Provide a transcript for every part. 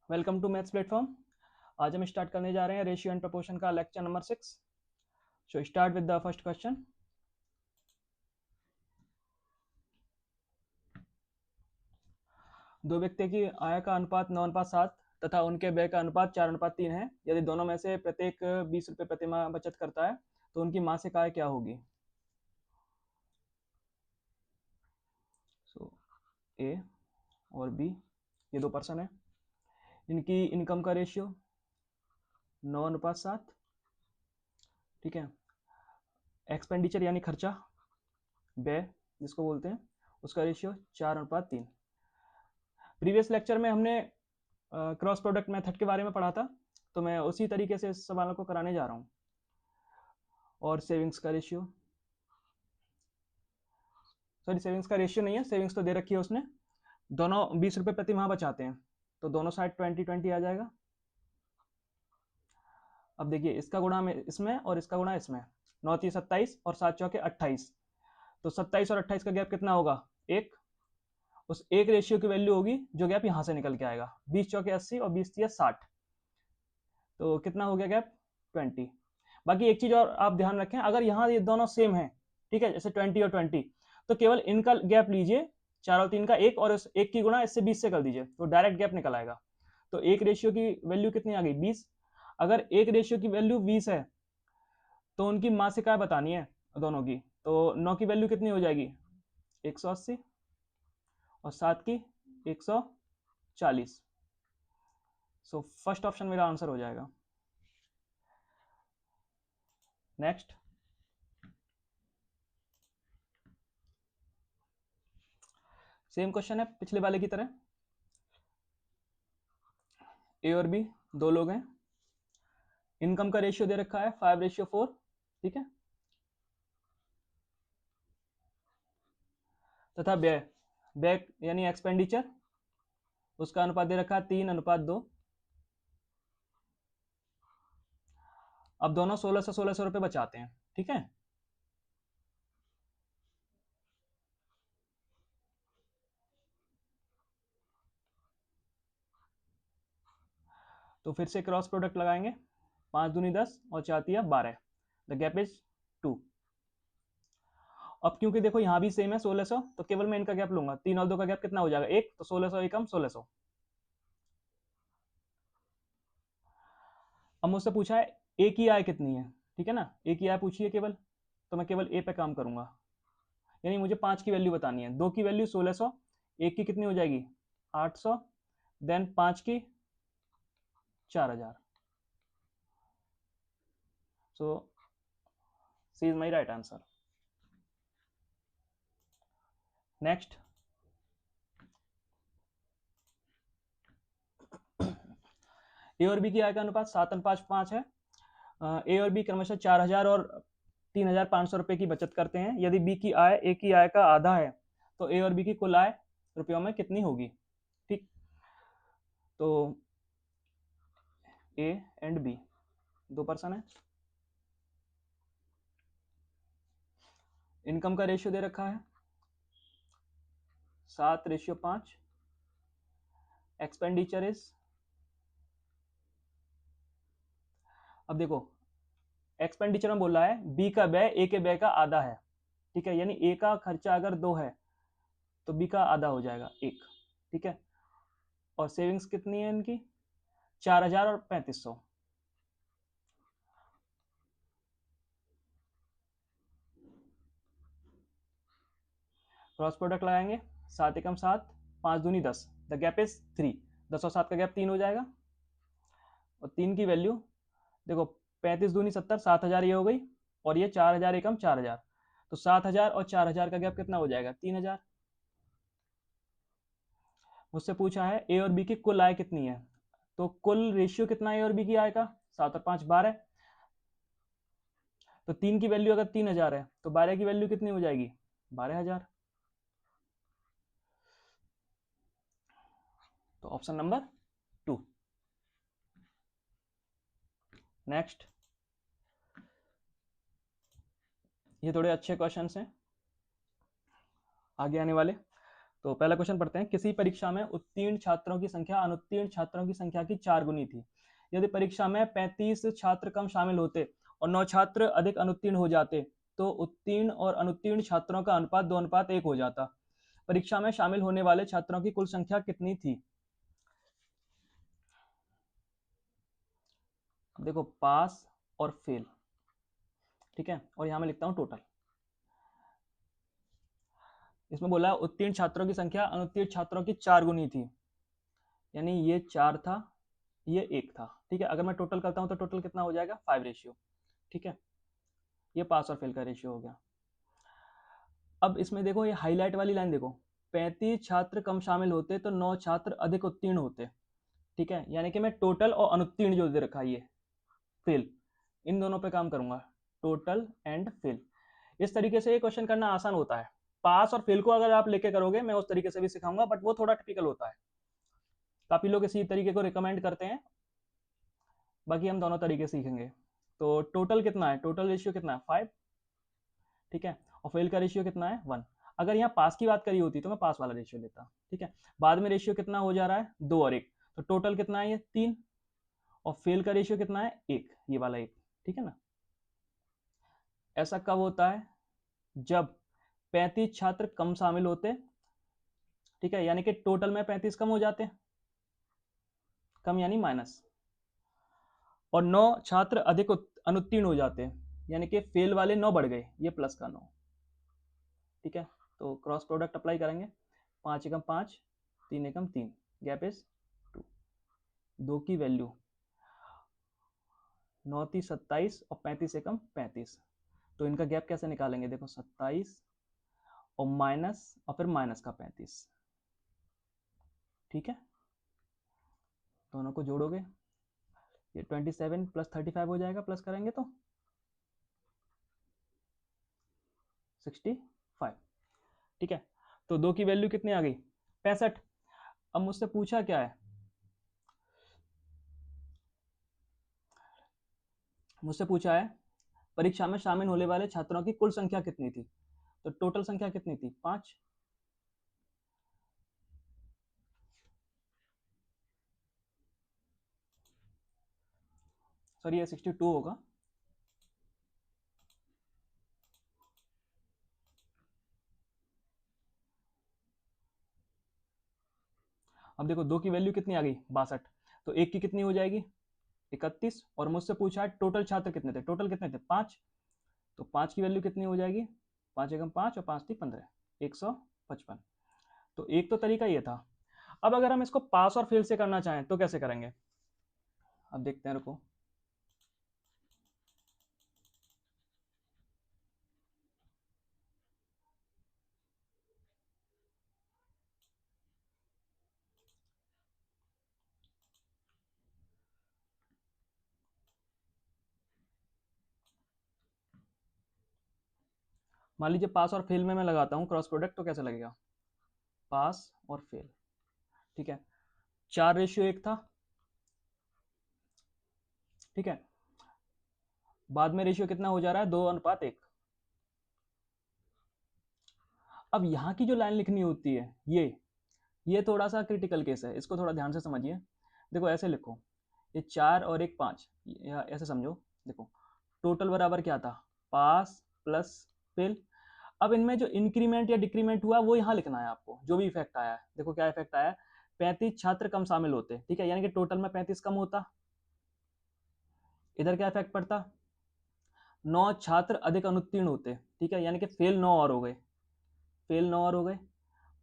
Welcome to maths platform. आज हम start करने जा रहे हैं रेशियो एंड प्रोपोर्शन का lecture number 6। So start with the first question. दो व्यक्ति की आय का अनुपात 9:7 तथा उनके व्यय का अनुपात 4:3 है। यदि दोनों में से प्रत्येक 20 रुपये प्रति माह बचत करता है तो उनकी मासिक आय क्या होगी? सो ए और बी ये दो पर्सन है। इनकी इनकम का रेशियो 9:7, ठीक है। एक्सपेंडिचर यानी खर्चा, व्यय जिसको बोलते हैं, उसका रेशियो 4:3। प्रीवियस लेक्चर में हमने क्रॉस प्रोडक्ट मेथड के बारे में पढ़ा था, तो मैं उसी तरीके से इस सवालों को कराने जा रहा हूँ। और सेविंग्स का रेशियो, सॉरी सेविंग्स का रेशियो नहीं है, सेविंग्स तो दे रखी है उसने। दोनों 20 रुपये प्रति माह बचाते हैं तो दोनों साइड 20-20 आ जाएगा। अब देखिए इसका गुणा में इसमें और इसका गुणा इसमें, 9 × 27 और 7 × 28। तो 27 और 28 का गैप कितना होगा? एक। उस एक रेशियो की वैल्यू होगी जो गैप यहाँ से निकल के आएगा। 20 × 80 और 20 × 60, तो कितना हो गया गैप? 20। बाकी एक चीज और आप ध्यान रखें, अगर यहाँ ये दोनों सेम है, ठीक है, जैसे 20 और 20, तो केवल इनका गैप लीजिए, 4 और 3 का एक, और इस एक की गुणा इससे 20 से कर दीजिए तो डायरेक्ट गैप निकल आएगा। तो एक रेशियो की वैल्यू कितनी आ गई? 20। अगर एक रेशियो की वैल्यू 20 है तो उनकी मासिक आय बतानी है दोनों की, तो 9 की वैल्यू कितनी हो जाएगी? 180 और 7 की 140। सो फर्स्ट ऑप्शन मेरा आंसर हो जाएगा। नेक्स्ट, सेम क्वेश्चन है पिछले वाले की तरह। ए और बी दो लोग हैं। इनकम का रेशियो दे रखा है 5:4, ठीक है। तथा व्यय, व्यय यानी एक्सपेंडिचर, उसका अनुपात दे रखा है 3:2। अब दोनों 1600 रुपए बचाते हैं, ठीक है। तो फिर से क्रॉस प्रोडक्ट लगाएंगे, 5 दूनी 10 और 4 तिया 12। The gap is 2। अब क्योंकि देखो यहाँ भी सेम है 1600, तो केवल मैं इनका गैप लूंगा। 3 और 2 का गैप कितना हो जाएगा? 1। तो 1600 एकम 1600। अब मुझसे पूछा है ए की आय कितनी है, ठीक है ना। ए की आय पूछी है केवल, तो मैं केवल ए पे काम करूंगा। यानी मुझे 5 की वैल्यू बतानी है। 2 की वैल्यू 1600, एक की कितनी हो जाएगी? 800, देन 5 की 4000। So C is my right answer. Next, A और बी की आय का अनुपात 7:5 है। ए और बी क्रमशः 4000 और 3500 रुपए की बचत करते हैं। यदि बी की आय ए की आय का आधा है तो ए और बी की कुल आय रुपयों में कितनी होगी? ठीक, तो ए एंड बी दो पर्सन है। इनकम का रेशियो दे रखा है 7:5। एक्सपेंडिचर इज, अब देखो एक्सपेंडिचर में बोल रहा है बी का व्यय ए के व्यय का आधा है, ठीक है। यानी ए का खर्चा अगर 2 है तो बी का आधा हो जाएगा 1, ठीक है। और सेविंग्स कितनी है इनकी? 4000 और 3500। क्रॉस प्रोडक्ट लगाएंगे, 7 एकम 7, 5 दूनी 10, द गैप इज 3। 10 और 7 का गैप 3 हो जाएगा। और 3 की वैल्यू देखो, 35 दूनी 70, 7000 ये हो गई, और ये 4000 एकम 4000, तो 7000 और 4000 का गैप कितना हो जाएगा? 3000। मुझसे पूछा है ए और बी की कुल आय कितनी है, तो कुल रेशियो कितना है ए और बी की आय का? 7 और 5 12। तो 3 की वैल्यू अगर 3000 है तो 12 की वैल्यू कितनी हो जाएगी? 12000। तो ऑप्शन नंबर 2। नेक्स्ट, ये थोड़े अच्छे क्वेश्चंस हैं आगे आने वाले। तो पहला क्वेश्चन पढ़ते हैं। किसी परीक्षा में उत्तीर्ण छात्रों की संख्या अनुत्तीर्ण छात्रों की संख्या की 4 गुनी थी। यदि परीक्षा में 35 छात्र कम शामिल होते और 9 छात्र अधिक अनुत्तीर्ण हो जाते तो उत्तीर्ण और अनुत्तीर्ण छात्रों का अनुपात 2:1 हो जाता। परीक्षा में शामिल होने वाले छात्रों की कुल संख्या कितनी थी? देखो, पास और फेल, ठीक है, और यहां मैं लिखता हूं टोटल। इसमें बोला उत्तीर्ण छात्रों की संख्या अनुत्तीर्ण छात्रों की 4 गुनी थी, यानी ये 4 था, ये 1 था, ठीक है। अगर मैं टोटल करता हूं तो टोटल कितना हो जाएगा? 5 रेशियो, ठीक है। ये पास और फेल का रेशियो हो गया। अब इसमें देखो, ये हाईलाइट वाली लाइन देखो, 35 छात्र कम शामिल होते तो 9 छात्र अधिक उत्तीर्ण होते, ठीक है। यानी कि मैं टोटल और अनुत्तीर्ण जो दे रखा है ये फेल, इन दोनों पे काम करूंगा, टोटल एंड फेल। इस तरीके से ये क्वेश्चन करना आसान होता है। पास और फेल को अगर आप लेके करोगे, मैं उस तरीके से भी सिखाऊंगा, बट वो थोड़ा टिपिकल होता है। काफी लोग इसी तरीके को रिकमेंड करते हैं, बाकी हम दोनों तरीके सीखेंगे। तो टोटल कितना है? टोटल रेशियो कितना है? 5, ठीक है। और फेल का रेशियो कितना है? 1। अगर यहाँ पास की बात करी होती तो मैं पास वाला रेशियो लेता, ठीक है। बाद में रेशियो कितना हो जा रहा है? 2 और 1, तो टोटल कितना है? ये 3। और फेल का रेशियो कितना है? 1, ये वाला 1, ठीक है ना। ऐसा कब होता है? जब 35 छात्र कम शामिल होते, ठीक है, यानी कि टोटल में 35 कम हो जाते, कम यानी माइनस, और 9 छात्र अधिक अनुत्तीर्ण हो जाते हैं, यानी कि फेल वाले 9 बढ़ गए, ये प्लस का 9, ठीक है। तो क्रॉस प्रोडक्ट अप्लाई करेंगे, 5 एकम 5, 3 एकम 3, गैप इज 2। 2 की वैल्यू 9 थी 27 और 35 एकम 35, तो इनका गैप कैसे निकालेंगे? देखो, 27 और माइनस और फिर माइनस का 35, ठीक है। दोनों को जोड़ोगे, ये 27 प्लस 35 हो जाएगा, प्लस करेंगे तो 65, ठीक है। तो 2 की वैल्यू कितनी आ गई? 65। अब मुझसे पूछा क्या है? मुझसे पूछा है परीक्षा में शामिल होने वाले छात्रों की कुल संख्या कितनी थी। तो टोटल संख्या कितनी थी? 5। सॉरी, ये 62 होगा। अब देखो, 2 की वैल्यू कितनी आ गई? 62। तो 1 की कितनी हो जाएगी? 31। और मुझसे पूछा है टोटल छात्र कितने थे। टोटल कितने थे? 5। तो 5 की वैल्यू कितनी हो जाएगी? 5 एकम 5 और 5 थी 15, 155। तो एक तो तरीका ये था। अब अगर हम इसको पास और फेल से करना चाहें तो कैसे करेंगे? अब देखते हैं, रुको। मान लीजिए पास और फेल में मैं लगाता हूँ क्रॉस प्रोडक्ट, तो कैसे लगेगा? पास और फेल, ठीक है। 4:1 था, ठीक है। बाद में रेशियो कितना हो जा रहा है? 2:1। अब यहाँ की जो लाइन लिखनी होती है, ये थोड़ा सा क्रिटिकल केस है, इसको थोड़ा ध्यान से समझिए। देखो, ऐसे लिखो, ये 4 और 1 5, या ऐसे समझो। देखो, टोटल बराबर क्या था? पास प्लस फेल। अब इनमें जो इंक्रीमेंट या डिक्रीमेंट हुआ वो यहाँ लिखना है आपको, जो भी इफेक्ट आया है। देखो क्या इफेक्ट आया है? 35 छात्र कम शामिल होते, ठीक है, यानी कि टोटल में 35 कम होता। इधर क्या इफेक्ट पड़ता? 9 छात्र अधिक अनुत्तीर्ण होते, ठीक है, यानी कि फेल 9 और हो गए, फेल 9 और हो गए।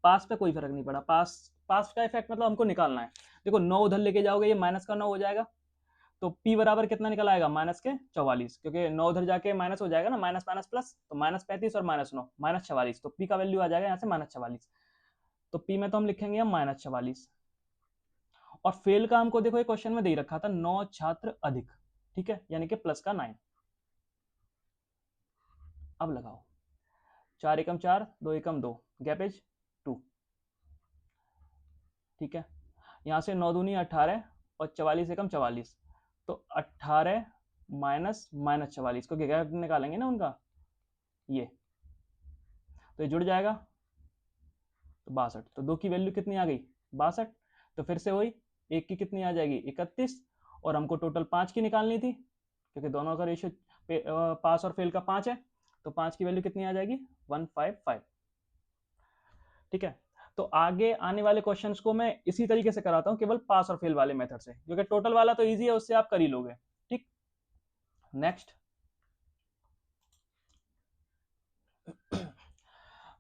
पास पे कोई फर्क नहीं पड़ा। पास पास का इफेक्ट मतलब हमको निकालना है। देखो, 9 उधर लेके जाओगे, ये माइनस का 9 हो जाएगा, तो P बराबर कितना निकल आएगा? माइनस के 44, क्योंकि 9 उधर जाके माइनस हो जाएगा ना, माइनस माइनस प्लस, तो -35 और -9 -44, तो P का वैल्यू आ जाएगा यहाँ से -44। तो P में तो हम लिखेंगे हम -44। और फेल का हमको देखो, ये क्वेश्चन में दे रखा था 9 छात्र अधिक, ठीक है, यानी कि प्लस का 9। अब लगाओ, 4 एकम 4, 2 एकम 2, गैप इज 2, ठीक है। यहाँ से 9 दूनी 18 और 44 एकम 44, तो 18 माइनस -44, क्योंकि गैप निकालेंगे ना उनका, ये तो ये जुड़ जाएगा। तो 62, तो 2 की वैल्यू कितनी आ गई 62, तो फिर से वही 1 की कितनी आ जाएगी 31, और हमको टोटल 5 की निकालनी थी क्योंकि दोनों का रेशियो पास और फेल का 5 है, तो 5 की वैल्यू कितनी आ जाएगी 155। ठीक है, तो आगे आने वाले क्वेश्चंस को मैं इसी तरीके से कराता हूं, केवल पास और फेल वाले मेथड से, क्योंकि टोटल वाला तो इजी है, उससे आप कर ही लोगे। ठीक, नेक्स्ट,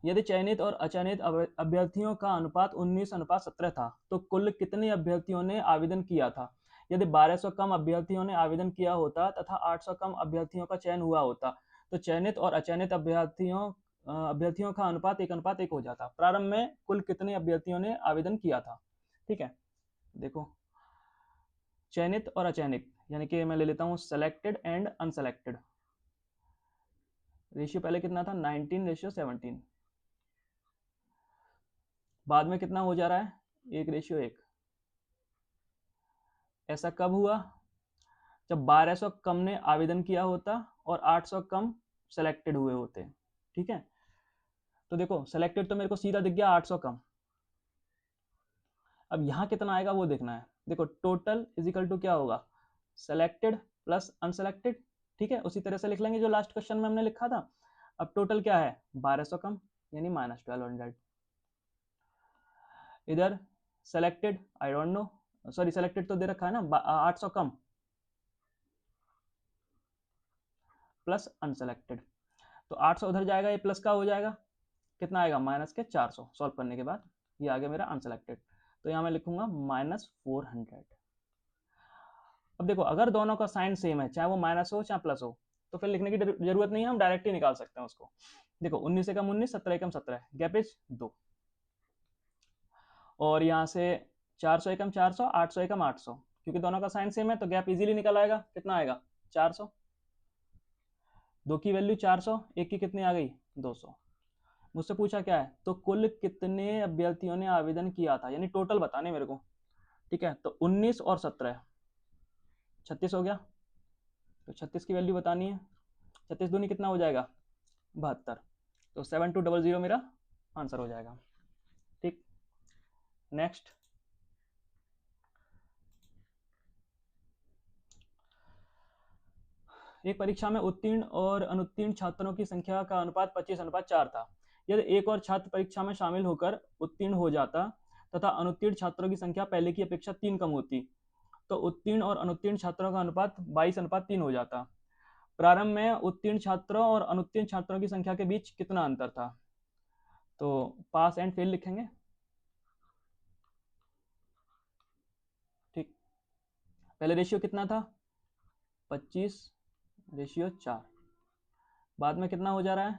यदि चयनित और अचयनित अभ्यर्थियों का अनुपात 19:17 था तो कुल कितने अभ्यर्थियों ने आवेदन किया था? यदि 1200 कम अभ्यर्थियों ने आवेदन किया होता तथा 800 कम अभ्यर्थियों का चयन हुआ होता तो चयनित और अचयनित अभ्यर्थियों का अनुपात 1:1 हो जाता। प्रारंभ में कुल कितने अभ्यर्थियों ने आवेदन किया था? ठीक है, देखो, चयनित और अचयनित, यानी कि मैं ले लेता हूँ सेलेक्टेड एंड अनसेलेक्टेड। रेशियो पहले कितना था 19:17, बाद में कितना हो जा रहा है 1:1। ऐसा कब हुआ? जब 1200 कम ने आवेदन किया होता और 800 कम सेलेक्टेड हुए होते। ठीक है, तो देखो सेलेक्टेड तो मेरे को सीधा दिख गया 800 कम, अब यहाँ कितना आएगा वो देखना है। देखो टोटल इज इक्वल टू क्या होगा सेलेक्टेड प्लस अनसेलेक्टेड। ठीक है, उसी तरह से लिख लेंगे जो लास्ट क्वेश्चन में हमने लिखा था। अब टोटल क्या है 1200 कम यानी -1200। इधर selected I don't know, sorry selected तो दे रखा है ना 800 कम प्लस अनसेलेक्टेड, तो 800 उधर जाएगा, ये प्लस का हो जाएगा, कितना आएगा -400। सॉल्व करने के बाद ये आ गया मेरा अनसेलेक्टेड, तो यहाँ मैं लिखूंगा -400। अब देखो अगर दोनों का साइन सेम है, चाहे वो माइनस हो चाहे प्लस हो, तो फिर लिखने की जरूरत नहीं है, हम डायरेक्ट ही निकाल सकते हैं उसको। देखो 19 एकम 19, 17 एकम 17, गैप इज 2, और यहाँ से 400 एकम 400, 800 एकम 800, क्योंकि दोनों का साइन सेम है तो गैप इजीली निकल आएगा। कितना आएगा 400, 2 की वैल्यू 400, 1 की कितनी आ गई 200। मुझसे पूछा क्या है, तो कुल कितने अभ्यर्थियों ने आवेदन किया था, यानी टोटल बताने मेरे को। ठीक है, तो 19 और 17 36 हो गया, तो 36 की वैल्यू बतानी है। 36 दूनी कितना हो जाएगा 72, तो 7200 मेरा आंसर हो जाएगा। ठीक, नेक्स्ट, एक परीक्षा में उत्तीर्ण और अनुत्तीर्ण छात्रों की संख्या का अनुपात 25:4 था। यदि एक और छात्र परीक्षा में शामिल होकर उत्तीर्ण हो जाता तथा अनुत्तीर्ण छात्रों की संख्या पहले की अपेक्षा 3 कम होती तो उत्तीर्ण और अनुत्तीर्ण छात्रों का अनुपात 22:3 हो जाता। प्रारंभ में उत्तीर्ण छात्रों और अनुत्तीर्ण छात्रों की संख्या के बीच कितना अंतर था? तो पास एंड फेल लिखेंगे। ठीक, पहले रेशियो कितना था 25:4, बाद में कितना हो जा रहा है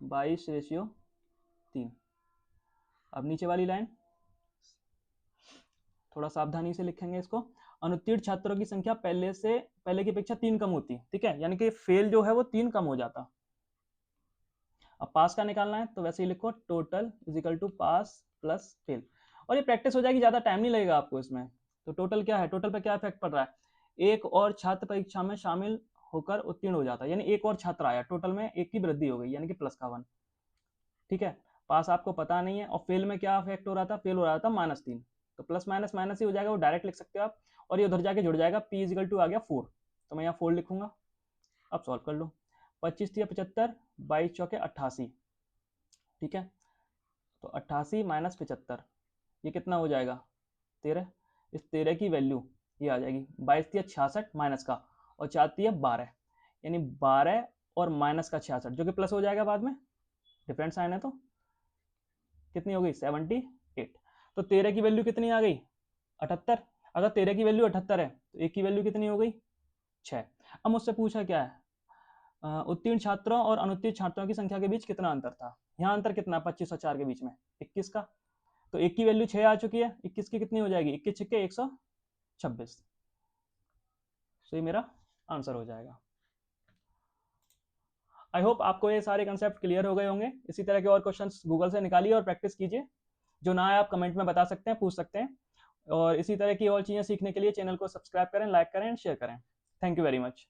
22:3। अब नीचे वाली लाइन थोड़ा सावधानी से लिखेंगे इसको। अनुत्तीर्ण छात्रों की संख्या पहले की अपेक्षा 3 कम होती। ठीक है, यानी कि फेल जो है वो 3 कम हो जाता। अब पास का निकालना है तो वैसे ही लिखो total is equal to pass plus fail, और ये प्रैक्टिस हो जाएगी, ज्यादा टाइम नहीं लगेगा आपको इसमें। तो टोटल क्या है, टोटल पे क्या इफेक्ट पड़ रहा है, एक और छात्र परीक्षा में शामिल होकर उत्तीर्ण हो जाता है, यानी एक और छात्र आया, टोटल में एक की वृद्धि हो गई यानी कि प्लस का 1। ठीक है, पास आपको पता नहीं है, और फेल में क्या इफेक्ट हो रहा था, फेल हो रहा था -3, तो प्लस माइनस माइनस ही हो जाएगा, वो डायरेक्ट लिख सकते हो आप, और ये उधर जाके जुड़ जाएगा, p इज इक्वल टू आ गया 4, तो मैं यहाँ 4 लिखूंगा। अब सॉल्व कर लो, 25 3 75, 22 चौके 88। ठीक है, तो 88 माइनस 75, ये कितना हो जाएगा 13। इस 13 की वैल्यू ये आ जाएगी 22 66 माइनस का, और 4 12, यानी 12 और माइनस का 66 जो कि प्लस हो जाएगा बाद में, डिफरेंट साइन है तो कितनी हो गई 78। तो 13 की वैल्यू कितनी आ गई 78। अगर 13 की वैल्यू 78 है तो एक की वैल्यू कितनी हो गई 6। अब मुझसे पूछा क्या है उत्तीर्ण छात्रों और अनुत्तीर्ण छात्रों की संख्या के बीच कितना अंतर था। यहाँ अंतर कितना 25 और 4 के बीच में 21 का, तो एक की वैल्यू 6 आ चुकी है, 21 की कितनी हो जाएगी 21 छक्के 126, तो ये मेरा आंसर हो जाएगा। आई होप आपको ये सारे कंसेप्ट क्लियर हो गए होंगे। इसी तरह के और क्वेश्चंस गूगल से निकालिए और प्रैक्टिस कीजिए। जो ना है आप कमेंट में बता सकते हैं, पूछ सकते हैं, और इसी तरह की और चीज़ें सीखने के लिए चैनल को सब्सक्राइब करें, लाइक करें, शेयर करें। Thank you very much.